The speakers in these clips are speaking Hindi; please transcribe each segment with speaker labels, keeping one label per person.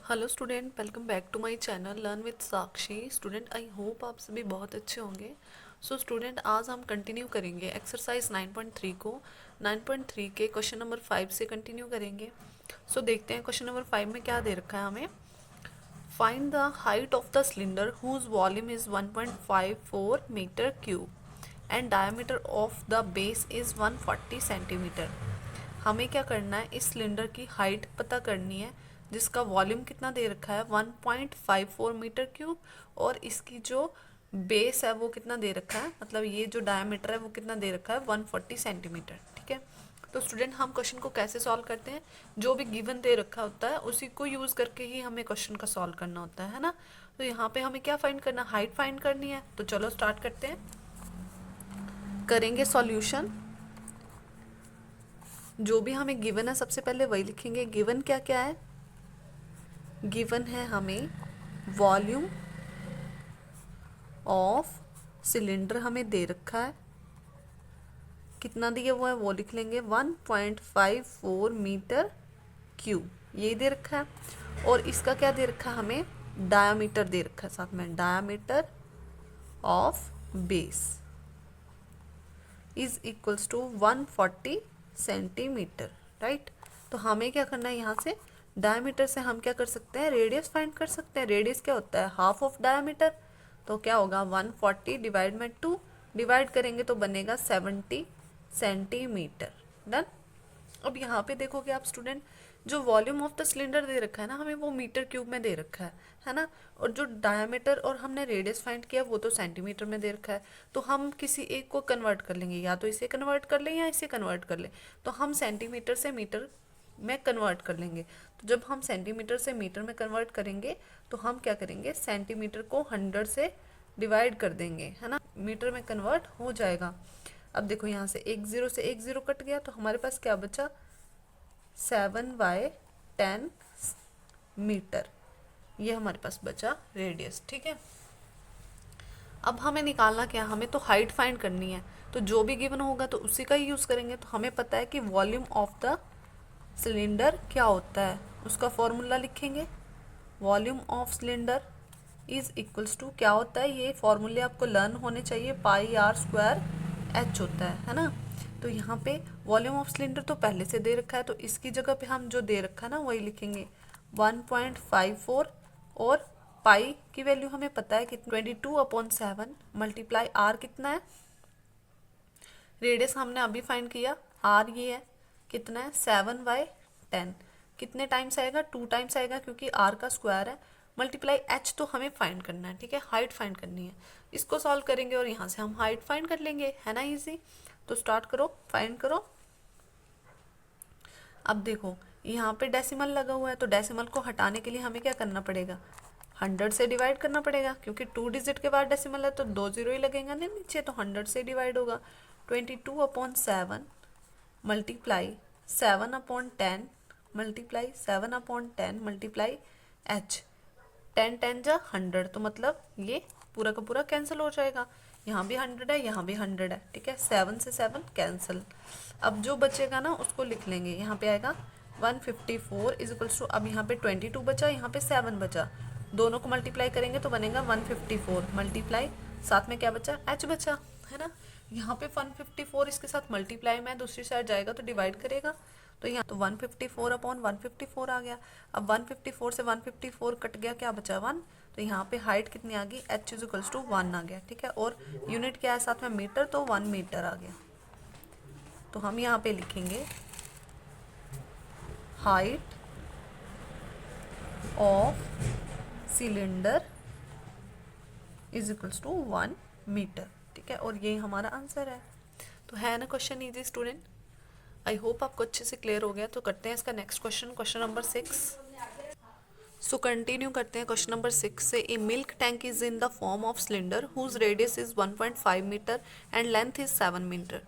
Speaker 1: Hello student, welcome back to my channel learn with Sakshi. Student, I hope आप सभी बहुत अच्छे होंगे। सो स्टूडेंट, आज हम कंटिन्यू करेंगे एक्सरसाइज 9.3 को। 9.3 के क्वेश्चन नंबर 5 से कंटिन्यू करेंगे। सो देखते हैं क्वेश्चन नंबर 5 में क्या दे रखा है हमें। Find the height of the cylinder whose volume is 1.54 metre cube and diameter of the base is 140 centimetre. हमें क्या करना है, इस सिलेंडर की हाइट पता करनी है जिसका वॉल्यूम कितना दे रखा है 1.54 मीटर क्यूब, और इसकी जो बेस है वो कितना दे रखा है, मतलब ये जो डायमीटर है वो कितना दे रखा है 140 सेंटीमीटर। ठीक है, तो स्टूडेंट हम क्वेश्चन को कैसे सॉल्व करते हैं, जो भी गिवन दे रखा होता है उसी को यूज करके ही हमें क्वेश्चन का सॉल्व करना होता है ना। तो यहाँ पे हमें क्या फाइंड करना, हाइट फाइंड करनी है। तो चलो स्टार्ट करते हैं, करेंगे सॉल्यूशन। जो भी हमें गिवन है सबसे पहले वही लिखेंगे। गिवन क्या क्या है, गिवन है हमें वॉल्यूम ऑफ सिलेंडर हमें दे रखा है, कितना दिया हुआ है वो लिख लेंगे 1.54 मीटर क्यूब, यही दे रखा है। और इसका क्या दे रखा है हमें, डायामीटर दे रखा है साथ में, diameter of base is equals to 140 centimetre. Right, तो हमें क्या करना है, यहाँ से डायमीटर से हम क्या कर सकते हैं, रेडियस फाइंड कर सकते हैं। रेडियस क्या होता है, हाफ ऑफ डायमीटर। तो क्या होगा 140 डिवाइड में 2, डिवाइड करेंगे तो बनेगा 70 सेंटीमीटर। डन। अब यहाँ पे देखोगे आप स्टूडेंट, जो वॉल्यूम ऑफ द सिलेंडर दे रखा है ना हमें, वो मीटर क्यूब में दे रखा है ना। और जो डायमीटर और हमने रेडियस फाइंड किया वो तो सेंटीमीटर में दे रखा है। तो हम किसी एक को कन्वर्ट कर लेंगे, या तो इसे कन्वर्ट कर लें या इसे कन्वर्ट कर लें। तो हम सेंटीमीटर से मीटर में कन्वर्ट कर लेंगे। तो जब हम सेंटीमीटर से मीटर में कन्वर्ट करेंगे तो हम क्या करेंगे, सेंटीमीटर को 100 से डिवाइड कर देंगे, है ना, मीटर में कन्वर्ट हो जाएगा। अब देखो यहाँ से एक जीरो से एक जीरो कट गया, तो हमारे पास क्या बचा, 7/10 मीटर, ये हमारे पास बचा रेडियस। ठीक है, अब हमें निकालना क्या, हमें तो हाइट फाइंड करनी है। तो जो भी गिवन होगा तो उसी का ही यूज़ करेंगे। तो हमें पता है कि वॉल्यूम ऑफ द सिलेंडर क्या होता है, उसका फॉर्मूला लिखेंगे। Volume of cylinder is equals to क्या होता है, ये फॉर्मूले आपको लर्न होने चाहिए, पाई आर स्क्वायर एच होता है ना। तो यहाँ पे वॉल्यूम ऑफ सिलेंडर तो पहले से दे रखा है, तो इसकी जगह पे हम जो दे रखा है ना वही लिखेंगे 1.54, और पाई की वैल्यू हमें पता है कि 22/7 मल्टीप्लाई आर कितना है, रेडियस हमने अभी फाइंड किया, आर ये है, कितना है 7/10, कितने टाइम्स आएगा, 2 टाइम्स आएगा क्योंकि आर का स्क्वायर है, मल्टीप्लाई एच तो हमें फाइंड करना है। ठीक है, हाइट फाइंड करनी है, इसको सॉल्व करेंगे और यहाँ से हम हाइट फाइंड कर लेंगे, है ना इजी। तो स्टार्ट करो, फाइंड करो। अब देखो यहाँ पे डेसिमल लगा हुआ है, तो डेसिमल को हटाने के लिए हमें क्या करना पड़ेगा, 100 से डिवाइड करना पड़ेगा, क्योंकि 2 डिजिट के बाद डेसिमल है तो 2 जीरो ही लगेगा ना नीचे, तो 100 से डिवाइड होगा। 22/7 मल्टीप्लाई 7/10 मल्टीप्लाई 7/10 मल्टीप्लाई एच, 10 10 जा 100, तो मतलब ये पूरा का पूरा कैंसिल हो जाएगा। यहाँ भी 100 है, यहाँ भी 100 है। ठीक है, 7 से 7 कैंसिल। अब जो बचेगा ना उसको लिख लेंगे, यहाँ पे आएगा 154 इज इक्वल्स टू, अब यहाँ पे 22 बचा, यहाँ पे 7 बचा, दोनों को मल्टीप्लाई करेंगे तो बनेगा 154 मल्टीप्लाई, साथ में क्या बचा, एच बचा, है ना। यहाँ पे 154 इसके साथ मल्टीप्लाई में दूसरी साइड जाएगा तो डिवाइड करेगा, तो यहाँ तो 154/154 आ गया। अब 154 से 154 कट गया, क्या बचा 1, तो यहाँ पे हाइट कितनी आ गई, एच इज इक्वल्स टू 1 आ गया। ठीक है, और यूनिट क्या है साथ में, मीटर, तो 1 मीटर आ गया। तो हम यहाँ पे लिखेंगे height of cylinder is equals to 1 metre. ठीक है, और ये हमारा आंसर है। तो है ना question easy student, I hope आपको अच्छे से क्लियर हो गया। तो करते हैं इसका next question, question number 6। So continue करते हैं क्वेश्चन नंबर 6 से। A milk tank is in the form of cylinder whose radius is 1.5 metre and length is 7 metre.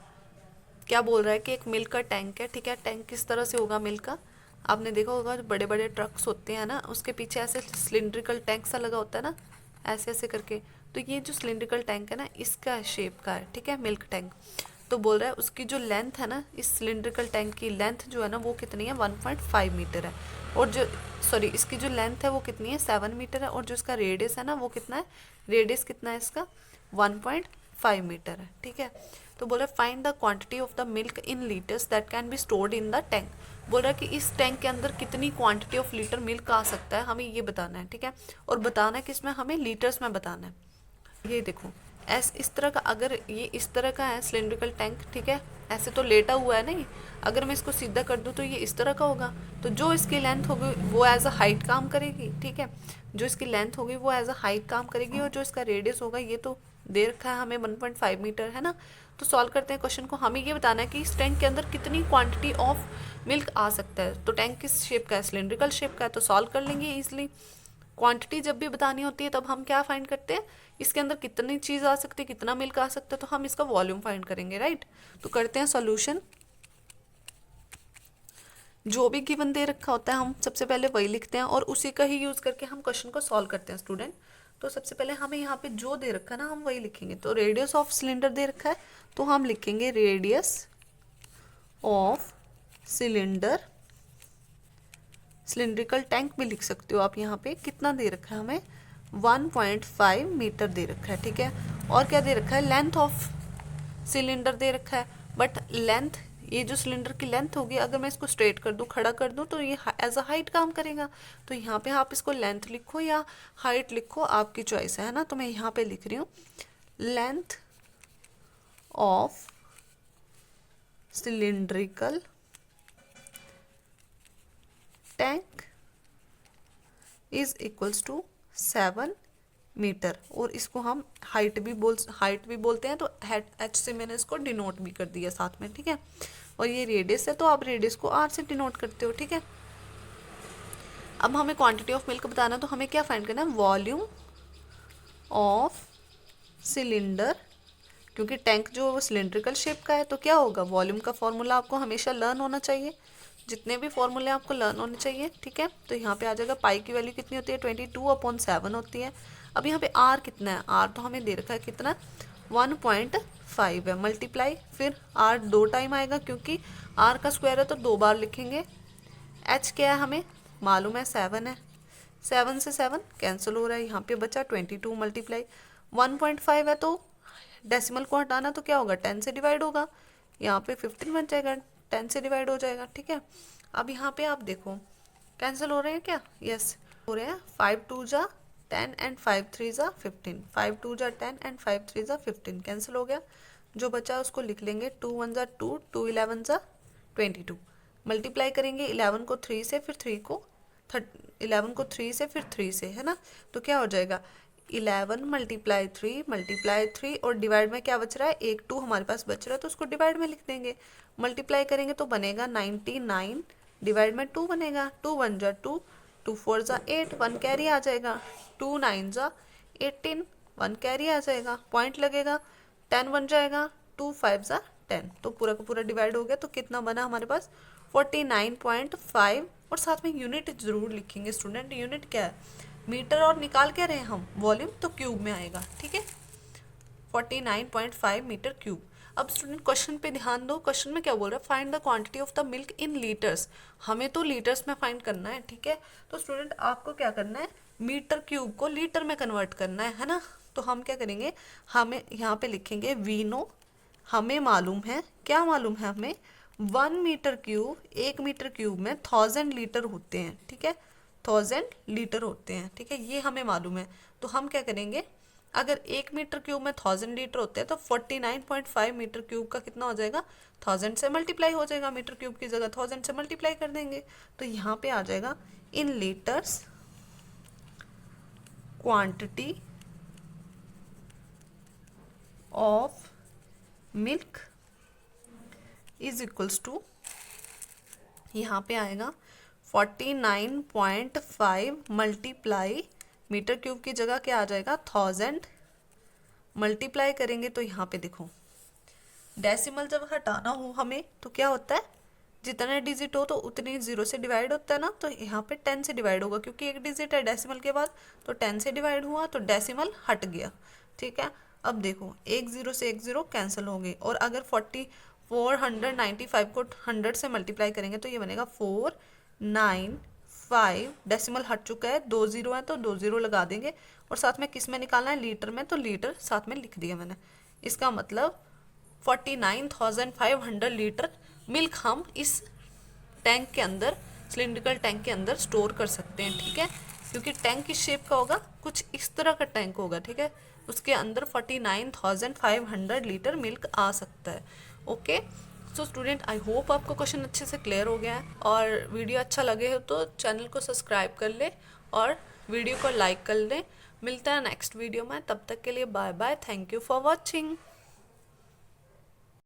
Speaker 1: क्या बोल रहा है कि एक मिल्क का टैंक है। ठीक है, टैंक किस तरह से होगा मिल्क का, आपने देखा होगा जो बड़े बड़े ट्रक्स होते हैं ना, उसके पीछे ऐसे सिलिंड्रिकल टैंक सा लगा होता है ना, ऐसे ऐसे करके। तो ये जो सिलिंड्रिकल टैंक है ना, इसका शेप का है। ठीक है, मिल्क टैंक। तो बोल रहा है उसकी जो लेंथ है ना, इस सिलिंड्रिकल टैंक की लेंथ जो है ना वो कितनी है 1.5 मीटर है, और जो सॉरी इसकी जो लेंथ है वो कितनी है 7 मीटर है, और जो इसका रेडियस है ना वो कितना है, रेडियस कितना है इसका 1.5 मीटर है। ठीक है, तो बोल रहा है find the quantity of the milk in litres that can be stored in the tank. बोल रहा है कि इस टैंक के अंदर कितनी क्वांटिटी ऑफ लीटर मिल्क आ सकता है, हमें ये बताना है। ठीक है, और बताना है किसमें, हमें लीटर्स में बताना है। ये देखो इस तरह का, अगर ये इस तरह का है सिलिंड्रिकल टैंक, ठीक है, ऐसे तो लेटा हुआ है ना ये, अगर मैं इसको सीधा कर दूँ तो ये इस तरह का होगा, तो जो इसकी लेंथ होगी वो एज अ हाइट काम करेगी। ठीक है, जो इसकी लेंथ होगी वो एज अ हाइट काम करेगी, और जो इसका रेडियस होगा ये तो दे रखा है हमें 1.5 मीटर है ना। तो सॉल्व करते हैं क्वेश्चन को। हमें ये बताना है कि इस टैंक के अंदर कितनी क्वांटिटी ऑफ मिल्क आ सकता है। तो टैंक किस शेप का है, सिलिंड्रिकल शेप का है, तो सॉल्व कर लेंगे ईजिली। क्वांटिटी जब भी बतानी होती है तब हम क्या फाइंड करते हैं, इसके अंदर कितनी चीज़ आ सकती है, कितना मिल्क आ सकता है, तो हम इसका वॉल्यूम फाइंड करेंगे। राइट, तो करते हैं सॉल्यूशन। जो भी गिवन दे रखा होता है हम सबसे पहले वही लिखते हैं और उसी का ही यूज़ करके हम क्वेश्चन को सॉल्व करते हैं स्टूडेंट। तो सबसे पहले हमें यहाँ पे जो दे रखा है ना हम वही लिखेंगे। तो रेडियस ऑफ सिलेंडर दे रखा है तो हम लिखेंगे radius of cylinder, cylindrical tank भी लिख सकते हो आप। यहाँ पे कितना दे रखा है हमें 1.5 मीटर दे रखा है। ठीक है, और क्या दे रखा है, लेंथ ऑफ सिलेंडर दे रखा है, बट लेंथ, ये जो सिलेंडर की लेंथ होगी अगर मैं इसको स्ट्रेट कर दूं, खड़ा कर दूं, तो ये एज अ हाइट काम करेगा। तो यहाँ पे आप इसको लेंथ लिखो या हाइट लिखो, आपकी चॉइस है ना। तो मैं यहाँ पे लिख रही हूँ length of cylindrical tank is equals to 7 metre, और इसको हम हाइट भी बोलते हैं, तो एच से मैंने इसको डिनोट भी कर दिया साथ में। ठीक है, और ये रेडियस है तो आप रेडियस को आर से डिनोट करते हो। ठीक है, अब हमें क्वांटिटी ऑफ मिल्क बताना, तो हमें क्या फाइंड करना है, वॉल्यूम ऑफ सिलेंडर, क्योंकि टैंक जो वो सिलेंड्रिकल शेप का है, तो क्या होगा, वॉल्यूम का फॉर्मूला आपको हमेशा लर्न होना चाहिए, जितने भी फॉर्मूले आपको लर्न होने चाहिए। ठीक है, तो यहाँ पे आ जाएगा पाई की वैल्यू कितनी होती है 22/7 होती है। अब यहाँ पे आर कितना है, आर तो हमें दे रखा है कितना 1.5 है, मल्टीप्लाई, फिर आर 2 टाइम आएगा क्योंकि आर का स्क्वायर है तो 2 बार लिखेंगे। एच क्या है हमें मालूम है 7 है, 7 से 7 कैंसिल हो रहा है, यहाँ पे बचा 22 मल्टीप्लाई 1.5 है, तो डेसिमल को हटाना तो क्या होगा 10 से डिवाइड होगा, यहाँ पे 15 बन जाएगा, 10 से डिवाइड हो जाएगा। ठीक है, अब यहाँ पे आप देखो कैंसिल हो रहे हैं क्या, यस हो रहे हैं, 5 2 जा 10 एंड 5 3 जा 15, 5 2 जा 10 एंड 5 3 जा 15 कैंसिल हो गया। जो बचा उसको लिख लेंगे 2 1 जा 2, 2 11 जा 22, मल्टीप्लाई करेंगे 11 को 3 से, फिर 3 को 11 को 3 से, फिर 3 से, है ना। तो क्या हो जाएगा 11 मल्टीप्लाई 3 और डिवाइड में क्या बच रहा है, एक 2 हमारे पास बच रहा है तो उसको डिवाइड में लिख देंगे। मल्टीप्लाई करेंगे तो बनेगा 99, डिवाइड में 2 बनेगा, 2 1 जा 2, 2 4 जा 8, 1 कैरी आ जाएगा, 2 9 जा 18, 1 कैरी आ जाएगा, पॉइंट लगेगा, 10 बन जाएगा, 2 5 जा 10, तो पूरा का पूरा डिवाइड हो गया। तो कितना बना हमारे पास 49.5, और साथ में यूनिट जरूर लिखेंगे स्टूडेंट। यूनिट क्या है, मीटर, और निकाल क्या रहे हैं हम वॉल्यूम, तो क्यूब में आएगा। ठीक है, 49.5 मीटर क्यूब। अब स्टूडेंट क्वेश्चन पे ध्यान दो, क्वेश्चन में क्या बोल रहा है, find the quantity of the milk in litres, हमें तो लीटर्स में फाइंड करना है। ठीक है, तो स्टूडेंट आपको क्या करना है, मीटर क्यूब को लीटर में कन्वर्ट करना है ना। तो हम क्या करेंगे, हमें यहाँ पे लिखेंगे वी नो, हमें मालूम है, क्या मालूम है हमें 1 मीटर क्यूब, 1 मीटर क्यूब में 1000 लीटर होते हैं। ठीक है, 1000 लीटर होते हैं। ठीक है, ये हमें मालूम है। तो हम क्या करेंगे, अगर 1 मीटर क्यूब में 1000 लीटर होते हैं तो 49.5 मीटर क्यूब का कितना हो जाएगा, 1000 से मल्टीप्लाई हो जाएगा, मीटर क्यूब की जगह 1000 से मल्टीप्लाई कर देंगे। तो यहाँ पे आ जाएगा in litres quantity of milk is equals to, यहाँ पे आएगा 49.5 मल्टीप्लाई, मीटर क्यूब की जगह क्या आ जाएगा 1000, मल्टीप्लाई करेंगे तो यहाँ पे देखो डेसिमल जब हटाना हो हमें तो क्या होता है, जितने डिजिट हो तो उतनी 0 से डिवाइड होता है ना। तो यहाँ पे 10 से डिवाइड होगा क्योंकि एक डिजिट है डेसिमल के बाद, तो 10 से डिवाइड हुआ तो डेसिमल हट गया। ठीक है, अब देखो एक जीरो से एक जीरो कैंसिल हो गए, और अगर 495 को 100 से मल्टीप्लाई करेंगे तो ये बनेगा 495। डेसिमल हट चुका है, 2 जीरो है तो 2 जीरो लगा देंगे, और साथ में किस में निकालना है, लीटर में, तो लीटर साथ में लिख दिया मैंने। इसका मतलब 49,500 लीटर मिल्क हम इस टैंक के अंदर, सिलिंड्रिकल टैंक के अंदर स्टोर कर सकते हैं, ठीक है। क्योंकि टैंक किस शेप का होगा, कुछ इस तरह का टैंक होगा, ठीक है। उसके अंदर 49,500 लीटर मिल्क आ सकता है। Okay, so student, I hope आपको क्वेश्चन अच्छे से क्लियर हो गया है, और वीडियो अच्छा लगे हो तो चैनल को सब्सक्राइब कर ले और वीडियो को लाइक कर ले। मिलता है नेक्स्ट वीडियो में, तब तक के लिए bye bye, thank you for watching.